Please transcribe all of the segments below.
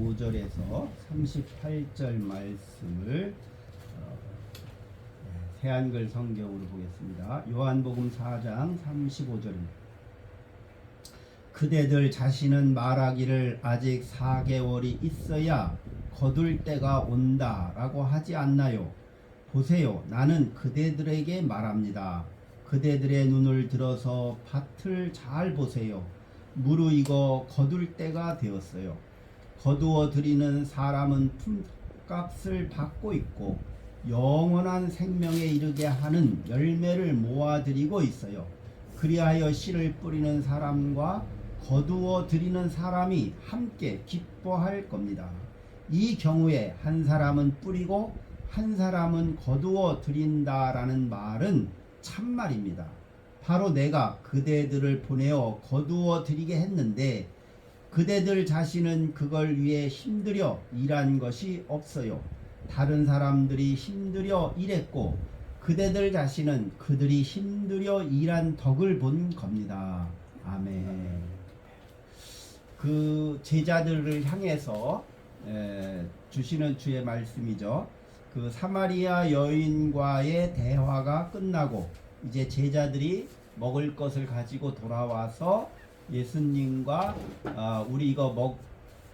35절에서 38절 말씀을 새한글 성경으로 보겠습니다. 요한복음 4장 35절입니다. 그대들 자신은 말하기를 아직 4개월이 있어야 거둘 때가 온다 라고 하지 않나요? 보세요, 나는 그대들에게 말합니다. 그대들의 눈을 들어서 밭을 잘 보세요. 무르익어 거둘 때가 되었어요. 거두어 들이는 사람은 품값을 받고 있고 영원한 생명에 이르게 하는 열매를 모아들이고 있어요. 그리하여 씨를 뿌리는 사람과 거두어 들이는 사람이 함께 기뻐할 겁니다. 이 경우에 한 사람은 뿌리고 한 사람은 거두어 들인다라는 말은 참말입니다. 바로 내가 그대들을 보내어 거두어 들이게 했는데 그대들 자신은 그걸 위해 힘들여 일한 것이 없어요. 다른 사람들이 힘들여 일했고 그대들 자신은 그들이 힘들여 일한 덕을 본 겁니다. 아멘. 그 제자들을 향해서 주시는 주의 말씀이죠. 그 사마리아 여인과의 대화가 끝나고 이제 제자들이 먹을 것을 가지고 돌아와서 예수님과 우리 이거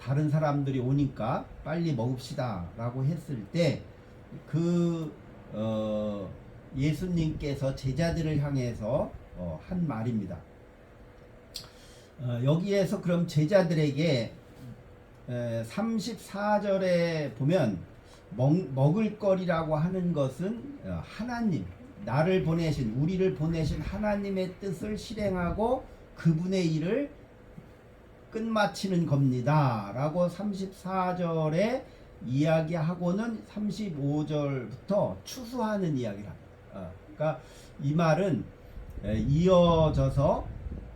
다른 사람들이 오니까 빨리 먹읍시다 라고 했을 때 예수님께서 제자들을 향해서 한 말입니다. 여기에서 그럼 제자들에게 34절에 보면 먹을 거리라고 하는 것은 하나님, 나를 보내신, 우리를 보내신 하나님의 뜻을 실행하고 그분의 일을 끝마치는 겁니다 라고 34절에 이야기하고는 35절부터 추수하는 이야기를 합니다. 그러니까 이 말은 이어져서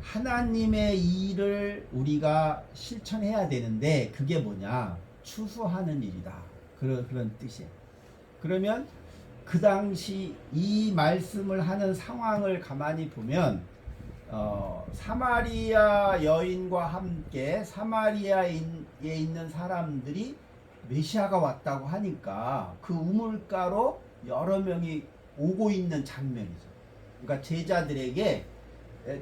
하나님의 일을 우리가 실천해야 되는데 그게 뭐냐? 추수하는 일이다. 그런 뜻이에요. 그러면 그 당시 이 말씀을 하는 상황을 가만히 보면 사마리아 여인과 함께 사마리아에 있는 사람들이 메시아가 왔다고 하니까 그 우물가로 여러 명이 오고 있는 장면이죠. 그러니까 제자들에게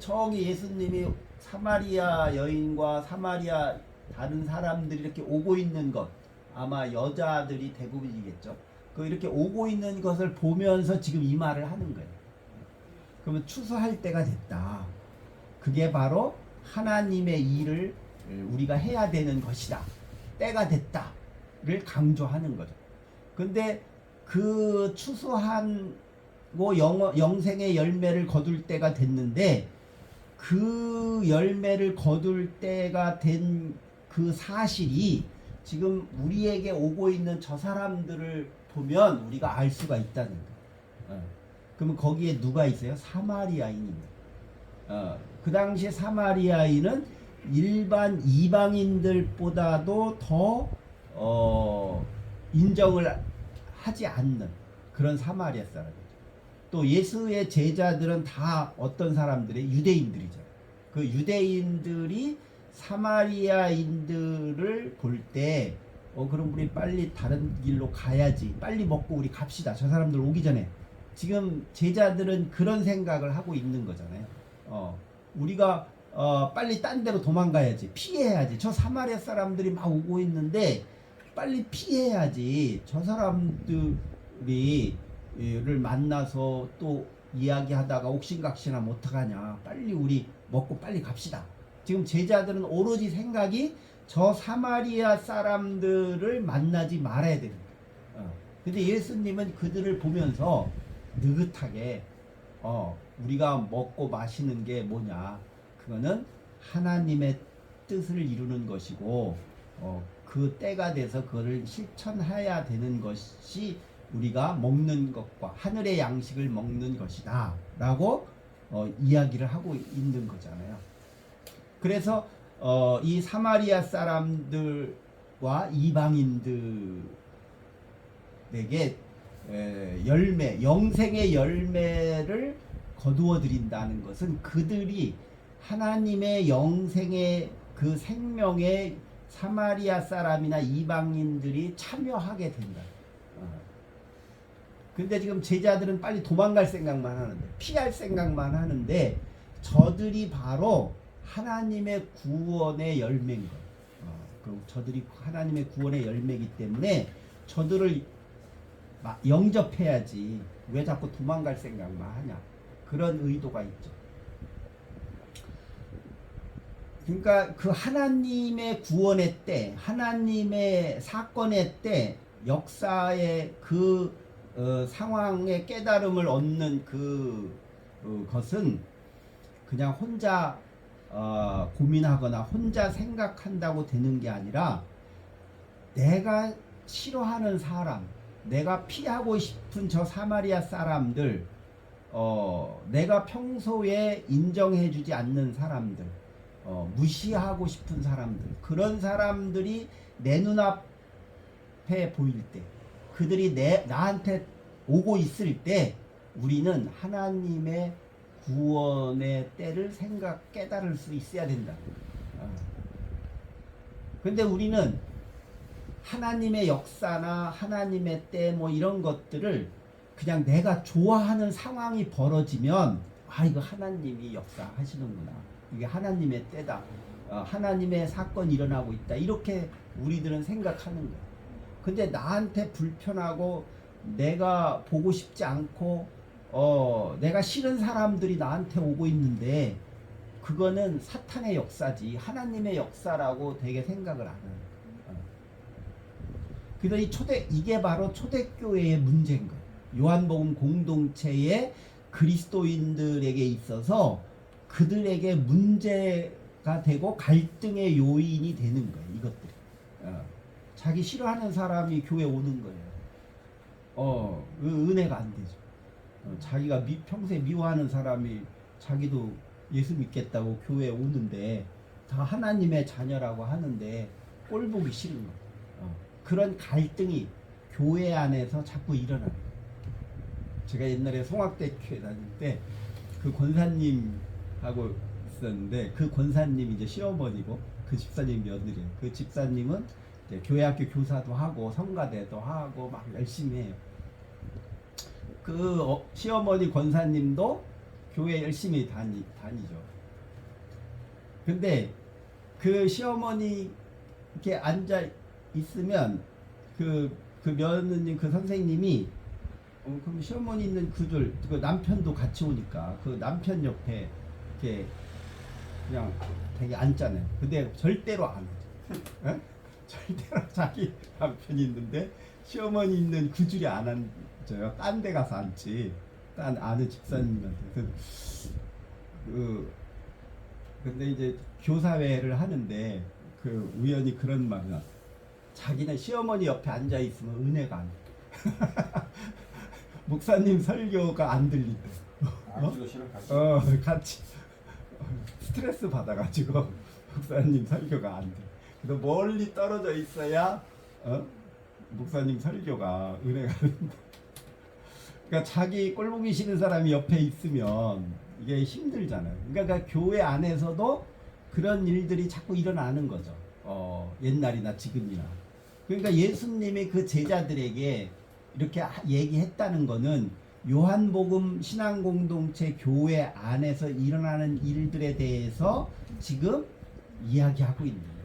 저기 예수님이 사마리아 여인과 사마리아 다른 사람들이 이렇게 오고 있는 것, 아마 여자들이 대부분이겠죠. 그 이렇게 오고 있는 것을 보면서 지금 이 말을 하는 거예요. 그러면 추수할 때가 됐다. 그게 바로 하나님의 일을 우리가 해야 되는 것이다. 때가 됐다를 강조하는 거죠. 근데 그 추수한 영생의 열매를 거둘 때가 됐는데 그 열매를 거둘 때가 된 그 사실이 지금 우리에게 오고 있는 저 사람들을 보면 우리가 알 수가 있다는 거예요. 그러면 거기에 누가 있어요? 사마리아인입니다. 그 당시 사마리아인은 일반 이방인들보다도 더 인정을 하지 않는 그런 사마리아 사람이죠. 또 예수의 제자들은 다 어떤 사람들이 유대인들이죠. 그 유대인들이 사마리아인들을 볼 때 그럼 우리 빨리 다른 길로 가야지, 빨리 먹고 우리 갑시다, 저 사람들 오기 전에. 지금 제자들은 그런 생각을 하고 있는 거잖아요. 우리가 빨리 딴 데로 도망가야지, 피해야지, 저 사마리아 사람들이 막 오고 있는데 빨리 피해야지, 저 사람들이 를 만나서 또 이야기하다가 옥신각신하면 어떡하냐, 빨리 우리 먹고 빨리 갑시다. 지금 제자들은 오로지 생각이 저 사마리아 사람들을 만나지 말아야 되는 거예요. 근데 예수님은 그들을 보면서 느긋하게 우리가 먹고 마시는 게 뭐냐, 그거는 하나님의 뜻을 이루는 것이고 그 때가 돼서 그거를 실천해야 되는 것이 우리가 먹는 것과 하늘의 양식을 먹는 것이다 라고 이야기를 하고 있는 거잖아요. 그래서 이 사마리아 사람들과 이방인들에게 영생의 열매를 거두어 드린다는 것은 그들이 하나님의 영생의 그 생명의 사마리아 사람이나 이방인들이 참여하게 된다. 근데 지금 제자들은 빨리 도망갈 생각만 하는데, 피할 생각만 하는데, 저들이 바로 하나님의 구원의 열매인 거예요. 저들이 하나님의 구원의 열매이기 때문에 저들을 영접해야지. 왜 자꾸 도망갈 생각만 하냐. 그런 의도가 있죠. 그러니까 그 하나님의 구원의 때, 하나님의 사건의 때, 역사의 그 상황의 깨달음을 얻는 것은 그냥 혼자 고민하거나 혼자 생각한다고 되는 게 아니라 내가 싫어하는 사람, 내가 피하고 싶은 저 사마리아 사람들, 내가 평소에 인정해주지 않는 사람들, 무시하고 싶은 사람들, 그런 사람들이 내 눈앞에 보일 때, 그들이 나한테 오고 있을 때 우리는 하나님의 구원의 때를 깨달을 수 있어야 된다. 근데 우리는 하나님의 역사나 하나님의 때 뭐 이런 것들을 그냥 내가 좋아하는 상황이 벌어지면 이거 하나님이 역사하시는구나. 이게 하나님의 때다. 하나님의 사건이 일어나고 있다. 이렇게 우리들은 생각하는 거야. 근데 나한테 불편하고 내가 보고 싶지 않고 내가 싫은 사람들이 나한테 오고 있는데 그거는 사탄의 역사지 하나님의 역사라고 되게 생각을 안 해요. 그래서 이게 바로 초대교회의 문제인 거예요. 요한복음 공동체의 그리스도인들에게 있어서 그들에게 문제가 되고 갈등의 요인이 되는 거예요. 이것들이. 자기 싫어하는 사람이 교회 오는 거예요. 은혜가 안 되죠. 자기가 평소에 미워하는 사람이 자기도 예수 믿겠다고 교회에 오는데 다 하나님의 자녀라고 하는데 꼴 보기 싫은 거예요. 그런 갈등이 교회 안에서 자꾸 일어나요. 제가 옛날에 송악대교회 다닐 때 그 권사님하고 있었는데 그 권사님이 이제 시어머니고 그 집사님 며느리예요. 그 집사님은 이제 교회학교 교사도 하고 성가대도 하고 막 열심히 해요. 그 시어머니 권사님도 교회 열심히 다니죠. 근데 그 시어머니 이렇게 앉아 있으면 그 며느님 그 선생님이 그럼 시어머니 있는 그 남편도 같이 오니까 그 남편 옆에 이렇게 그냥 되게 앉잖아요. 근데 절대로 안 앉아. 절대로 자기 남편이 있는데 시어머니 있는 그 줄이 안 앉아요. 딴 데 가서 앉지. 딴 아는 집사님한테. 근데 이제 교사회를 하는데 그 우연히 그런 말이야. 자기는 시어머니 옆에 앉아 있으면 은혜가 안 돼. 목사님 설교가 안 들린대. 같이 스트레스 받아가지고 목사님 설교가 안 돼. 그래서 멀리 떨어져 있어야 목사님 설교가 은혜가 된다. 그러니까 자기 꼴보기 싫은 사람이 옆에 있으면 이게 힘들잖아요. 그러니까 교회 안에서도 그런 일들이 자꾸 일어나는 거죠. 옛날이나 지금이나. 그러니까 예수님이 그 제자들에게 이렇게 얘기했다는 거는 요한복음 신앙공동체 교회 안에서 일어나는 일들에 대해서 지금 이야기하고 있는 거예요.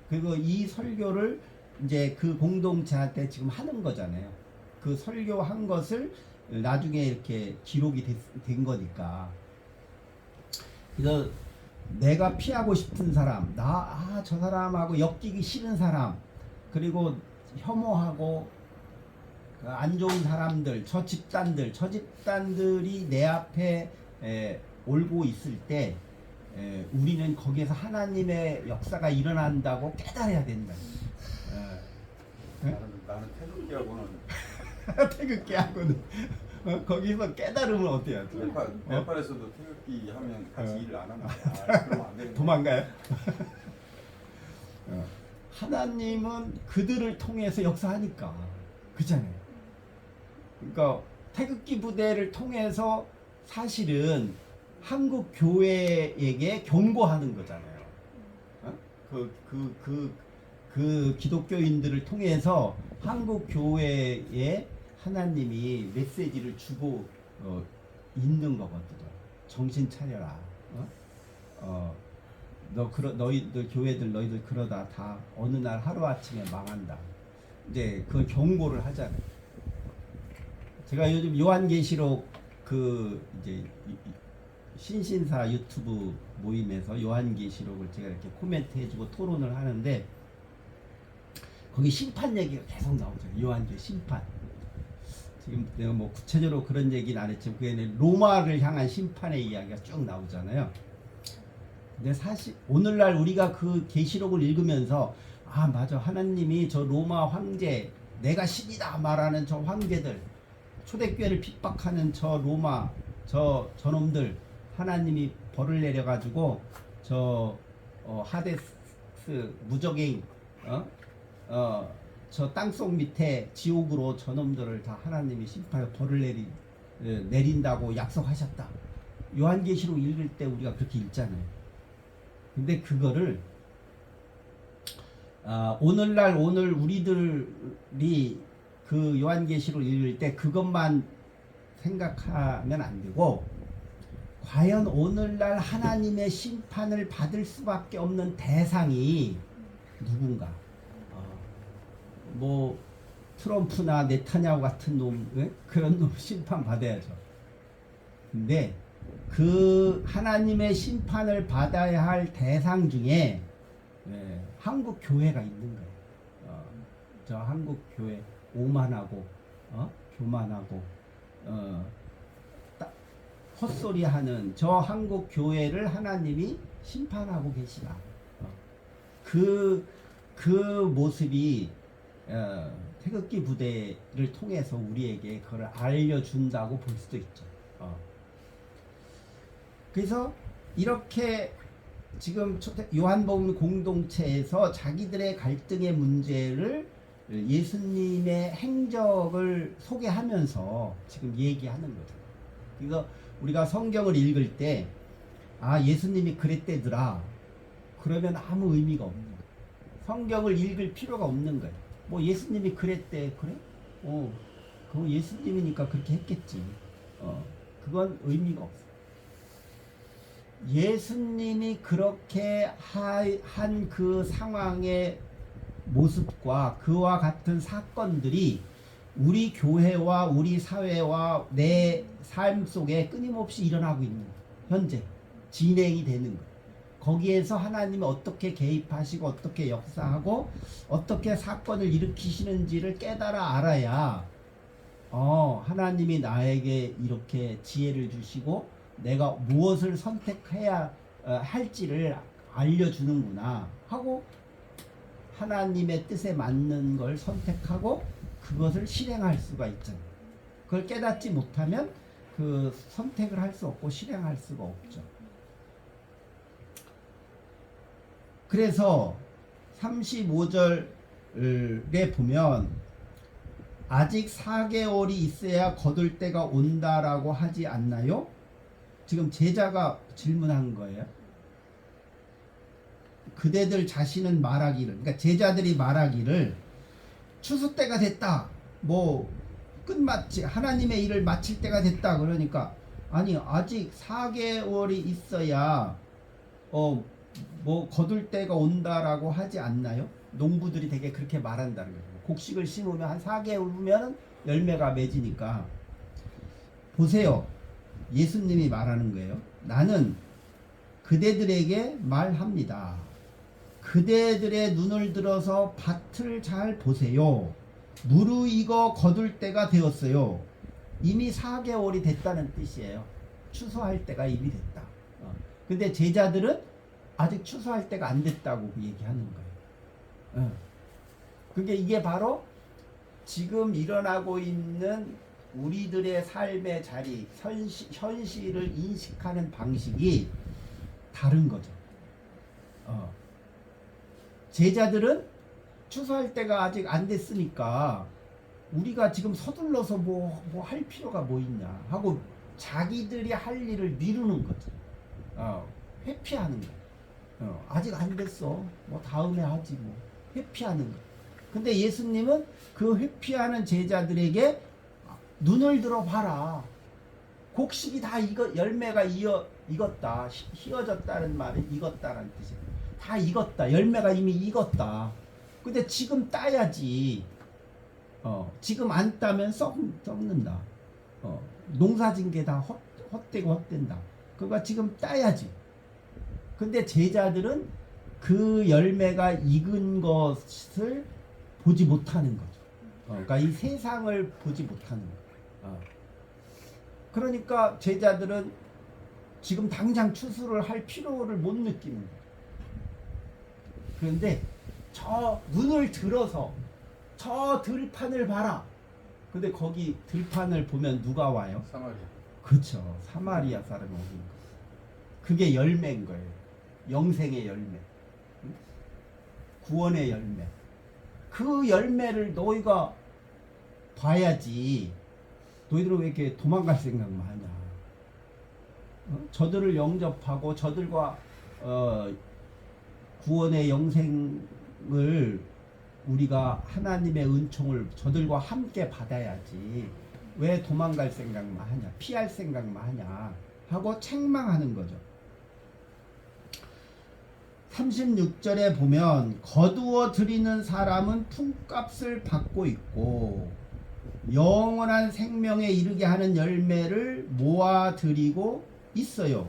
그리고 이 설교를 이제 그 공동체한테 지금 하는 거잖아요. 그 설교한 것을 나중에 이렇게 기록이 된 거니까. 그래서 내가 피하고 싶은 사람, 저 사람하고 엮이기 싫은 사람, 그리고 혐오하고 안 좋은 사람들, 저 집단들이 내 앞에 올고 있을 때 우리는 거기에서 하나님의 역사가 일어난다고 깨달아야 된다. 나는 태극기하고는 태극기하고는 거기서 깨달음을 어떻게 하죠? 네팔에서도 태극기 하면 같이 일을 안 합니다. 그러면 안 되는 도망가요? 하나님은 그들을 통해서 역사하니까 그렇잖아요. 그러니까 태극기 부대를 통해서 사실은 한국 교회에게 경고하는 거잖아요. 그 기독교인들을 통해서 한국 교회에 하나님이 메시지를 주고 있는 거거든요. 정신 차려라. 너희들 교회들 너희들 그러다 다 어느 날 하루 아침에 망한다. 이제 그걸 경고를 하잖아요. 제가 요즘 요한계시록 그 이제 신신사 유튜브 모임에서 요한계시록을 제가 이렇게 코멘트 해주고 토론을 하는데 거기 심판 얘기가 계속 나오죠. 요한계 심판. 지금 내가 뭐 구체적으로 그런 얘기는 안 했지만 그게 로마를 향한 심판의 이야기가 쭉 나오잖아요. 근데 사실 오늘날 우리가 그 계시록을 읽으면서 아 맞아 하나님이 저 로마 황제 내가 신이다 말하는 저 황제들 초대교회를 핍박하는 저 로마 저놈들 하나님이 벌을 내려가지고 하데스 무적행 저 땅속 밑에 지옥으로 저놈들을 다 하나님이 심판해 벌을 내린다고 약속하셨다. 요한계시록 읽을 때 우리가 그렇게 읽잖아요. 근데 그거를 오늘 우리들이 그 요한계시록 읽을 때 그것만 생각하면 안 되고 과연 오늘날 하나님의 심판을 받을 수밖에 없는 대상이 누군가? 뭐 트럼프나 네타냐후 같은 놈 그런 놈 심판 받아야죠. 근데 그 하나님의 심판을 받아야 할 대상 중에 한국 교회가 있는 거예요. 저 한국 교회 오만하고 교만하고 헛소리하는 저 한국 교회를 하나님이 심판하고 계시다. 그 모습이 태극기 부대를 통해서 우리에게 그걸 알려준다고 볼 수도 있죠. 그래서 이렇게 지금 요한복음 공동체에서 자기들의 갈등의 문제를 예수님의 행적을 소개하면서 지금 얘기하는 거죠. 그래서 우리가 성경을 읽을 때 예수님이 그랬대더라 그러면 아무 의미가 없는 거예요. 성경을 읽을 필요가 없는 거예요. 뭐 예수님이 그랬대 그래? 그거 예수님이니까 그렇게 했겠지. 그건 의미가 없어. 예수님이 그렇게 한 그 상황의 모습과 그와 같은 사건들이 우리 교회와 우리 사회와 내 삶 속에 끊임없이 일어나고 있는 거예요. 현재 진행이 되는 거예요. 거기에서 하나님이 어떻게 개입하시고 어떻게 역사하고 어떻게 사건을 일으키시는지를 깨달아 알아야 하나님이 나에게 이렇게 지혜를 주시고 내가 무엇을 선택해야 할지를 알려주는구나 하고 하나님의 뜻에 맞는 걸 선택하고 그것을 실행할 수가 있잖아요. 그걸 깨닫지 못하면 그 선택을 할 수 없고 실행할 수가 없죠. 그래서 35절에 보면 아직 4개월이 있어야 거둘 때가 온다라고 하지 않나요? 지금 제자가 질문한 거예요. 그대들 자신은 말하기를, 그러니까 제자들이 말하기를 추수 때가 됐다. 뭐 끝마치 하나님의 일을 마칠 때가 됐다. 그러니까 아니 아직 4개월이 있어야 뭐 거둘 때가 온다라고 하지 않나요? 농부들이 되게 그렇게 말한다는 거예요. 곡식을 심으면 한 4개월 후면 열매가 맺으니까 보세요. 예수님이 말하는 거예요. 나는 그대들에게 말합니다. 그대들의 눈을 들어서 밭을 잘 보세요. 무르익어 거둘 때가 되었어요. 이미 4개월이 됐다는 뜻이에요. 추수할 때가 이미 됐다. 근데 제자들은 아직 추수할 때가 안 됐다고 얘기하는 거예요. 그게 이게 바로 지금 일어나고 있는 우리들의 삶의 자리, 현실을 인식하는 방식이 다른 거죠. 제자들은 추수할 때가 아직 안 됐으니까 우리가 지금 서둘러서 뭐 할 필요가 뭐 있냐 하고 자기들이 할 일을 미루는 거죠. 회피하는 거예요. 아직 안 됐어. 뭐 다음에 하지 뭐. 회피하는 거. 근데 예수님은 그 회피하는 제자들에게 눈을 들어 봐라. 곡식이 다 열매가 익었다. 휘어졌다는 말은 익었다라는 뜻이에요. 다 익었다. 열매가 이미 익었다. 근데 지금 따야지. 지금 안 따면 썩는다. 농사진 게 다 헛되고 헛된다. 그러니까 지금 따야지. 근데 제자들은 그 열매가 익은 것을 보지 못하는 거죠. 그러니까 이 세상을 보지 못하는 거예요. 그러니까 제자들은 지금 당장 추수를 할 필요를 못 느끼는 거예요. 그런데 저 눈을 들어서 저 들판을 봐라. 근데 거기 들판을 보면 누가 와요? 사마리아. 그렇죠. 사마리아 사람이 오는 거. 그게 열매인 거예요. 영생의 열매. 구원의 열매. 그 열매를 너희가 봐야지. 너희들은 왜 이렇게 도망갈 생각만 하냐. 저들을 영접하고 저들과 구원의 영생을 우리가 하나님의 은총을 저들과 함께 받아야지. 왜 도망갈 생각만 하냐. 피할 생각만 하냐. 하고 책망하는 거죠. 36절에 보면 거두어 드리는 사람은 품값을 받고 있고 영원한 생명에 이르게 하는 열매를 모아 드리고 있어요.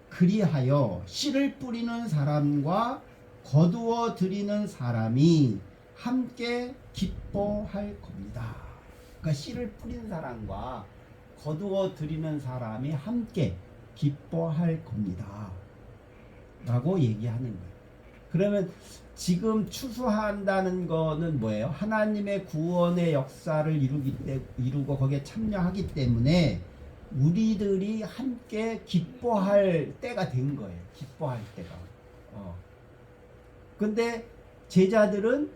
그리하여 씨를 뿌리는 사람과 거두어 드리는 사람이 함께 기뻐할 겁니다. 그러니까 씨를 뿌린 사람과 거두어 드리는 사람이 함께 기뻐할 겁니다. 라고 얘기하는 거예요. 그러면 지금 추수한다는 거는 뭐예요? 하나님의 구원의 역사를 이루고 거기에 참여하기 때문에 우리들이 함께 기뻐할 때가 된 거예요. 기뻐할 때가. 근데 제자들은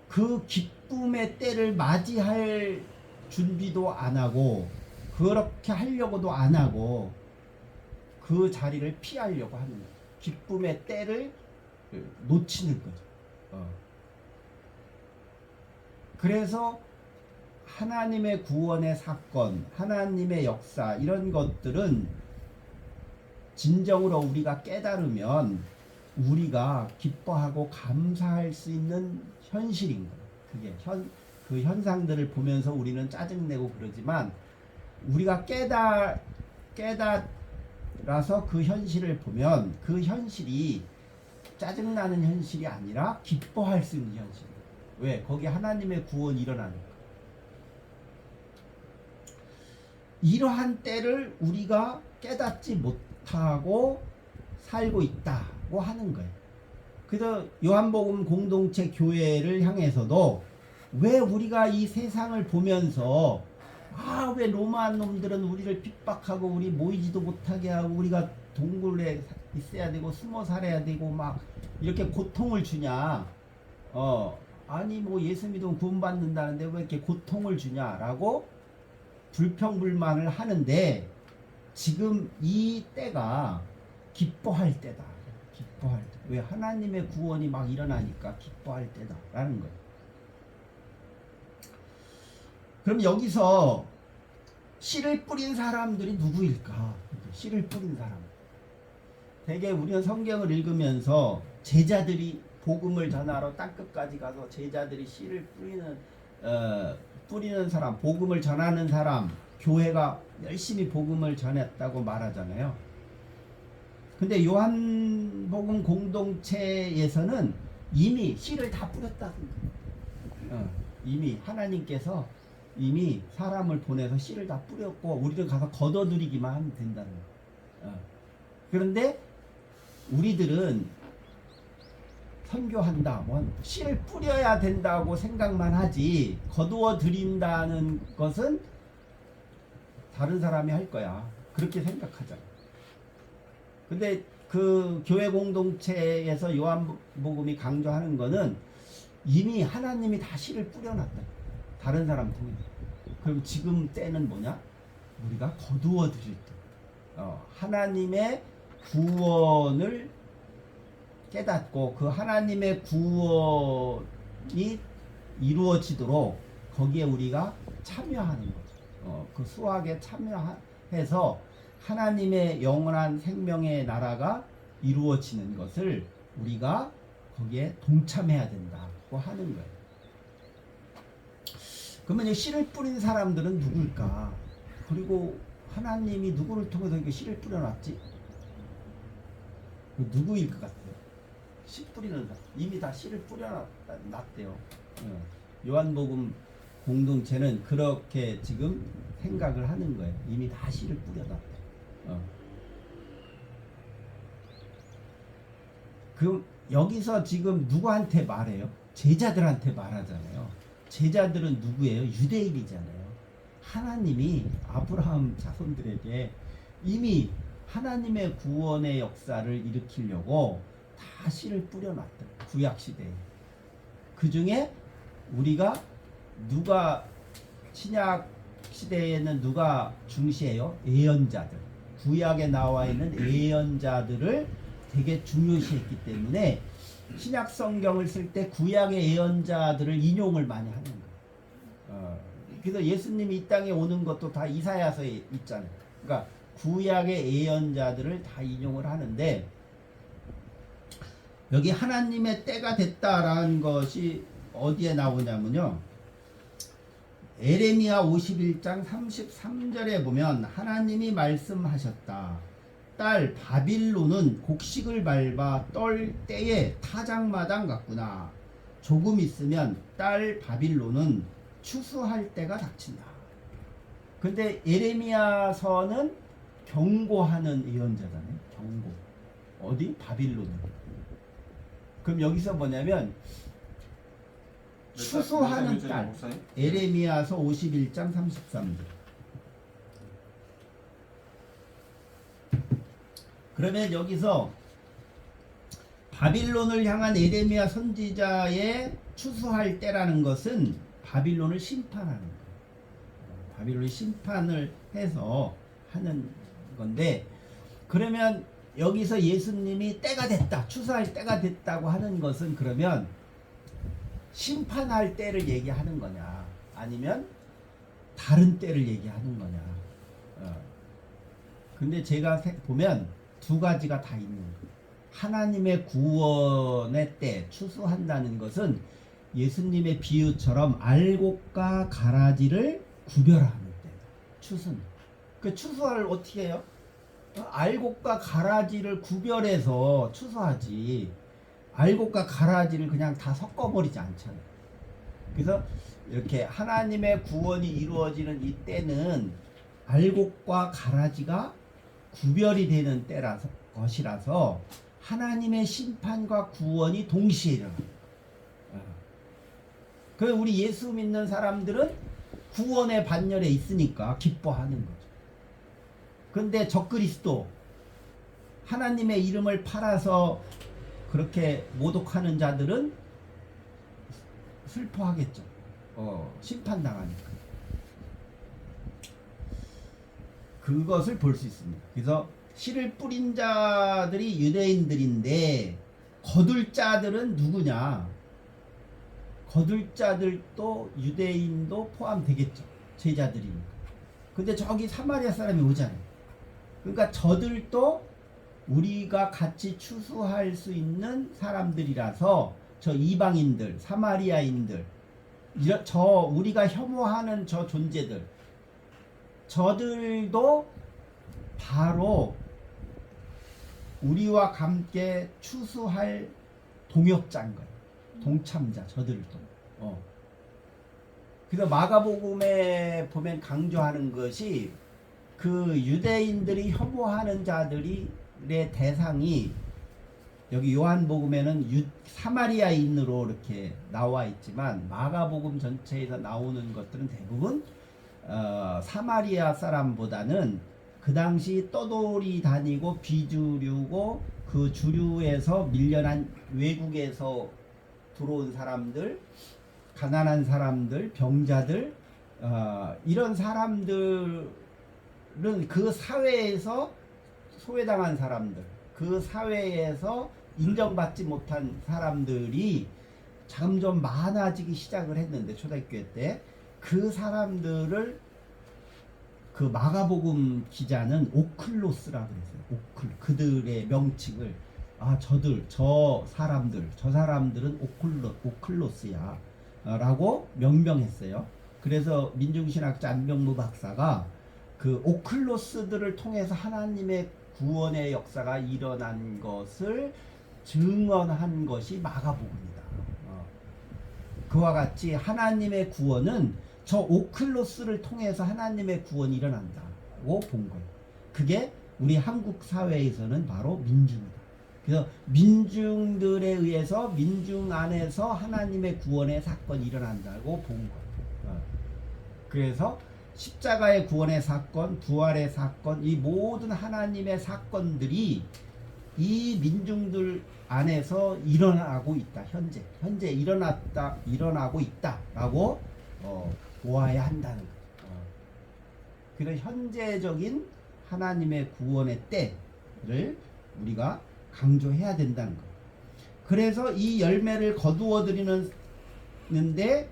그 기쁨의 때를 맞이할 준비도 안 하고 그렇게 하려고도 안 하고 그 자리를 피하려고 하는 거예요. 기쁨의 때를 놓치는 거죠. 그래서 하나님의 구원의 사건, 하나님의 역사 이런 것들은 진정으로 우리가 깨달으면 우리가 기뻐하고 감사할 수 있는 현실인 거예요. 그게 그 현상들을 보면서 우리는 짜증내고 그러지만 우리가 깨달아서 그 현실을 보면 그 현실이 짜증나는 현실이 아니라 기뻐할 수 있는 현실이에요. 왜? 거기 하나님의 구원이 일어나니까. 이러한 때를 우리가 깨닫지 못하고 살고 있다고 하는 거예요. 그래서 요한복음 공동체 교회를 향해서도 왜 우리가 이 세상을 보면서 왜 로마 놈들은 우리를 핍박하고 우리 모이지도 못하게 하고 우리가 동굴에 있어야 되고 숨어 살아야 되고 막 이렇게 고통을 주냐. 아니 뭐 예수 믿으면 구원받는다는데 왜 이렇게 고통을 주냐라고 불평불만을 하는데 지금 이 때가 기뻐할 때다. 기뻐할 때. 왜? 하나님의 구원이 막 일어나니까 기뻐할 때다라는 거예요. 그럼 여기서 씨를 뿌린 사람들이 누구일까? 씨를 뿌린 사람. 대개 우리는 성경을 읽으면서 제자들이 복음을 전하러 땅끝까지 가서 제자들이 씨를 뿌리는 사람, 복음을 전하는 사람, 교회가 열심히 복음을 전했다고 말하잖아요. 근데 요한복음 공동체에서는 이미 씨를 다 뿌렸다는 거예요. 이미 하나님께서 이미 사람을 보내서 씨를 다 뿌렸고 우리를 가서 걷어들이기만 하면 된다는 거예요. 그런데 우리들은 선교한다, 씨를 뿌려야 된다고 생각만 하지 거두어 드린다는 것은 다른 사람이 할 거야. 그렇게 생각하잖아. 근데 그 교회 공동체에서 요한복음이 강조하는 거는 이미 하나님이 다 씨를 뿌려놨다. 다른 사람 통해. 그럼 지금 때는 뭐냐? 우리가 거두어 드릴 때. 하나님의 구원을 깨닫고 그 하나님의 구원이 이루어지도록 거기에 우리가 참여하는 거죠. 그 수확에 참여해서 하나님의 영원한 생명의 나라가 이루어지는 것을 우리가 거기에 동참해야 된다고 하는 거예요. 그러면 이 씨를 뿌린 사람들은 누굴까? 그리고 하나님이 누구를 통해서 이렇게 씨를 뿌려놨지? 누구일 것 같아요? 씨 뿌리는 사람. 이미 다 씨를 뿌려놨대요. 요한복음 공동체는 그렇게 지금 생각을 하는 거예요. 이미 다 씨를 뿌려놨대. 그럼 여기서 지금 누구한테 말해요? 제자들한테 말하잖아요. 제자들은 누구예요? 유대인이잖아요. 하나님이 아브라함 자손들에게 이미 하나님의 구원의 역사를 일으키려고 다 씨를 뿌려놨다. 구약시대에. 그 중에 우리가 누가 신약 시대에는 누가 중시해요? 예언자들. 구약에 나와 있는 예언자들을 되게 중요시했기 때문에 신약 성경을 쓸 때 구약의 예언자들을 인용을 많이 하는 거예요. 그래서 예수님이 이 땅에 오는 것도 다 이사야서에 있잖아요. 그러니까 구약의 예언자들을 다 인용을 하는데 여기 하나님의 때가 됐다라는 것이 어디에 나오냐면요. 에레미야 51장 33절에 보면 하나님이 말씀하셨다. 딸 바빌론은 곡식을 밟아 떨 때에 타작마당 같구나. 조금 있으면 딸 바빌론은 추수할 때가 닥친다. 근데 에레미야서는 경고하는 예언자잖아요. 경고. 어디? 바빌론. 그럼 여기서 뭐냐면 추수하는 딸. 에레미야서 51장 33절. 그러면 여기서 바빌론을 향한 에레미야 선지자의 추수할 때라는 것은 바빌론을 심판하는 거예요. 바빌론이 심판을 해서 하는 건데, 그러면 여기서 예수님이 때가 됐다, 추수할 때가 됐다고 하는 것은 그러면 심판할 때를 얘기하는 거냐, 아니면 다른 때를 얘기하는 거냐. 근데 제가 보면 두 가지가 다 있는 거예요. 하나님의 구원의 때 추수한다는 것은 예수님의 비유처럼 알곡과 가라지를 구별하는 때다. 추수는. 그 추수를 어떻게 해요? 알곡과 가라지를 구별해서 추수하지. 알곡과 가라지를 그냥 다 섞어버리지 않잖아요. 그래서 이렇게 하나님의 구원이 이루어지는 이 때는 알곡과 가라지가 구별이 되는 때라서 것이라서 하나님의 심판과 구원이 동시에 일어납니다. 그 우리 예수 믿는 사람들은 구원의 반열에 있으니까 기뻐하는 거죠. 근데 적그리스도 하나님의 이름을 팔아서 그렇게 모독하는 자들은 슬퍼하겠죠. 심판당하니까. 그것을 볼 수 있습니다. 그래서 씨를 뿌린 자들이 유대인들인데 거둘 자들은 누구냐? 거둘 자들도 유대인도 포함되겠죠. 제자들이니까. 근데 저기 사마리아 사람이 오잖아요. 그러니까 저들도 우리가 같이 추수할 수 있는 사람들이라서 저 이방인들, 사마리아인들, 저 우리가 혐오하는 저 존재들, 저들도 바로 우리와 함께 추수할 동역자인 거예요. 동참자, 저들도. 그래서 마가복음에 보면 강조하는 것이 그 유대인들이 혐오하는 자들의 대상이 여기 요한복음에는 사마리아인으로 이렇게 나와 있지만 마가복음 전체에서 나오는 것들은 대부분 사마리아 사람보다는 그 당시 떠돌이 다니고 비주류고 그 주류에서 밀려난 외국에서 들어온 사람들, 가난한 사람들, 병자들, 이런 사람들은 그 사회에서 소외당한 사람들, 그 사회에서 인정받지 못한 사람들이 점점 많아지기 시작을 했는데 초대교회 때 그 사람들을 그 마가복음 기자는 오클로스라고 그랬어요. 그들의 명칭을 저 사람들은 오클로스야 라고 명명했어요. 그래서 민중신학자 안병무 박사가 그 오클로스들을 통해서 하나님의 구원의 역사가 일어난 것을 증언한 것이 마가복음이다. 그와 같이 하나님의 구원은 저 오클로스를 통해서 하나님의 구원이 일어난다고 본 거예요. 그게 우리 한국 사회에서는 바로 민중이다. 그래서 민중들에 의해서 민중 안에서 하나님의 구원의 사건이 일어난다고 본 거예요. 그래서 십자가의 구원의 사건, 부활의 사건, 이 모든 하나님의 사건들이 이 민중들 안에서 일어나고 있다. 현재 일어나고 있다라고 보아야 한다는 거죠. 그래서 현재적인 하나님의 구원의 때를 우리가 강조해야 된다는 거예요. 그래서 이 열매를 거두어 드리는데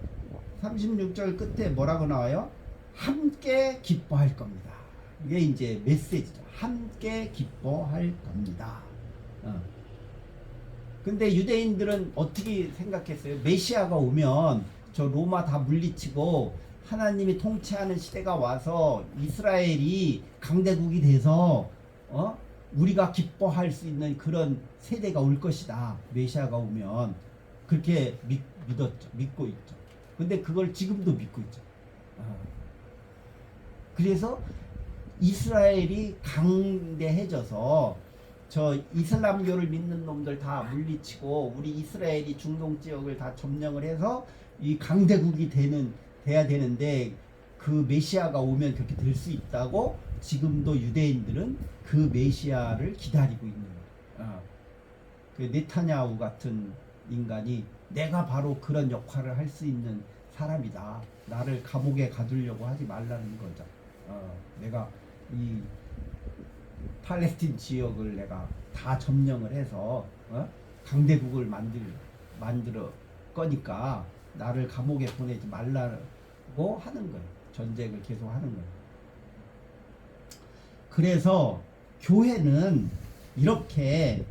36절 끝에 뭐라고 나와요? 함께 기뻐할 겁니다. 이게 이제 메시지죠. 함께 기뻐할 겁니다. 근데 유대인들은 어떻게 생각했어요? 메시아가 오면 저 로마 다 물리치고 하나님이 통치하는 시대가 와서 이스라엘이 강대국이 돼서 우리가 기뻐할 수 있는 그런 세대가 올 것이다. 메시아가 오면 그렇게 믿고 있죠. 근데 그걸 지금도 믿고 있죠. 그래서 이스라엘이 강대해져서 저 이슬람교를 믿는 놈들 다 물리치고 우리 이스라엘이 중동 지역을 다 점령을 해서 이 강대국이 돼야 되는데 그 메시아가 오면 그렇게 될 수 있다고 지금도 유대인들은 그 메시아를 기다리고 있는 거예요. 그 네타냐후 같은 인간이 내가 바로 그런 역할을 할 수 있는 사람이다. 나를 감옥에 가두려고 하지 말라는 거죠. 내가 이 팔레스틴 지역을 내가 다 점령을 해서 강대국을 만들어 거니까 나를 감옥에 보내지 말라고 하는 거예요. 전쟁을 계속 하는 거예요. 그래서 교회는 이렇게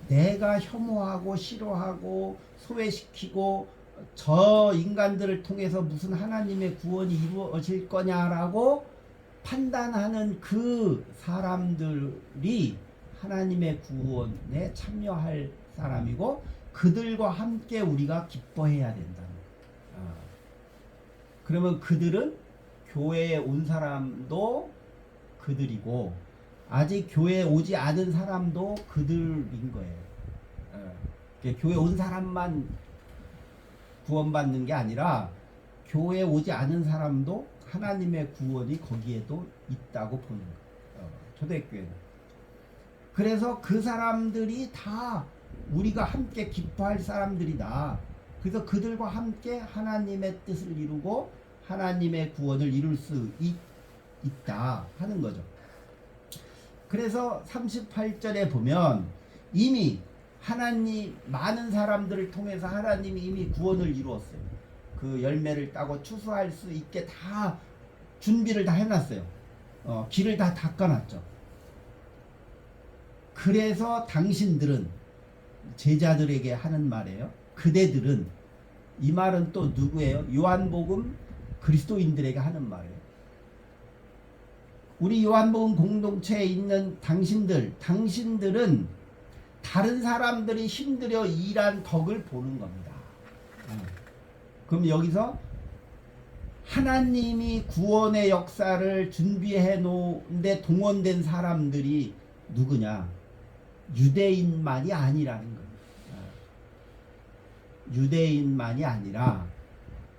내가 혐오하고 싫어하고 소외시키고 저 인간들을 통해서 무슨 하나님의 구원이 이루어질 거냐라고 판단하는 그 사람들이 하나님의 구원에 참여할 사람이고 그들과 함께 우리가 기뻐해야 된다는 거예요. 그러면 그들은 교회에 온 사람도 그들이고 아직 교회에 오지 않은 사람도 그들인 거예요. 교회에 온 사람만 구원받는 게 아니라 교회에 오지 않은 사람도 하나님의 구원이 거기에도 있다고 보는 거예요. 초대교회는. 그래서 그 사람들이 다 우리가 함께 기뻐할 사람들이다. 그래서 그들과 함께 하나님의 뜻을 이루고 하나님의 구원을 이룰 수 있다 하는 거죠. 그래서 38절에 보면 이미 하나님 많은 사람들을 통해서 하나님이 이미 구원을 이루었어요. 그 열매를 따고 추수할 수 있게 다 준비를 다 해놨어요. 길을 다 닦아놨죠. 그래서 당신들은 제자들에게 하는 말이에요. 그대들은 이 말은 또 누구예요? 요한복음 그리스도인들에게 하는 말이에요. 우리 요한복음 공동체에 있는 당신들은 다른 사람들이 힘들여 일한 덕을 보는 겁니다. 그럼 여기서 하나님이 구원의 역사를 준비해 놓은데 동원된 사람들이 누구냐? 유대인만이 아니라는 거예요. 유대인만이 아니라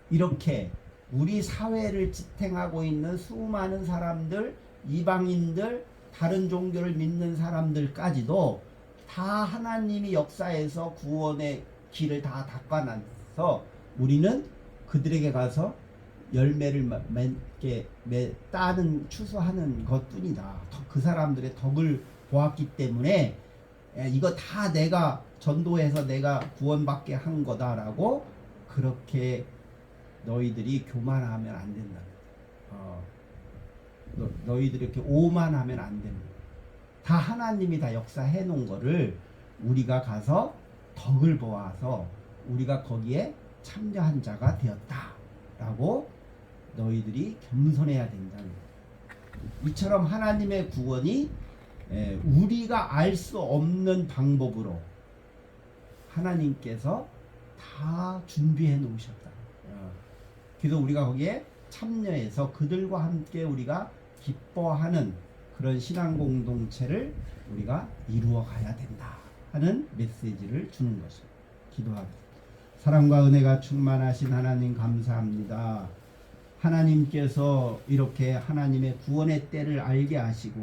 이렇게 우리 사회를 지탱하고 있는 수많은 사람들, 이방인들, 다른 종교를 믿는 사람들까지도 다 하나님이 역사에서 구원의 길을 다 닦아놔서 우리는 그들에게 가서 열매를 따는 추수하는 것뿐이다. 그 사람들의 덕을 보았기 때문에 이거 다 내가 전도해서 내가 구원받게 한 거다라고 그렇게 너희들이 교만하면 안 된다. 너희들이 이렇게 오만하면 안 된다. 다 하나님이 다 역사해 놓은 거를 우리가 가서 덕을 보아서 우리가 거기에 참여한 자가 되었다라고 너희들이 겸손해야 된다는 거예요. 이처럼 하나님의 구원이 우리가 알 수 없는 방법으로 하나님께서 다 준비해 놓으셨다. 그래서 우리가 거기에 참여해서 그들과 함께 우리가 기뻐하는 그런 신앙 공동체를 우리가 이루어 가야 된다 하는 메시지를 주는 것입니다. 기도하겠습니다. 사랑과 은혜가 충만하신 하나님 감사합니다. 하나님께서 이렇게 하나님의 구원의 때를 알게 하시고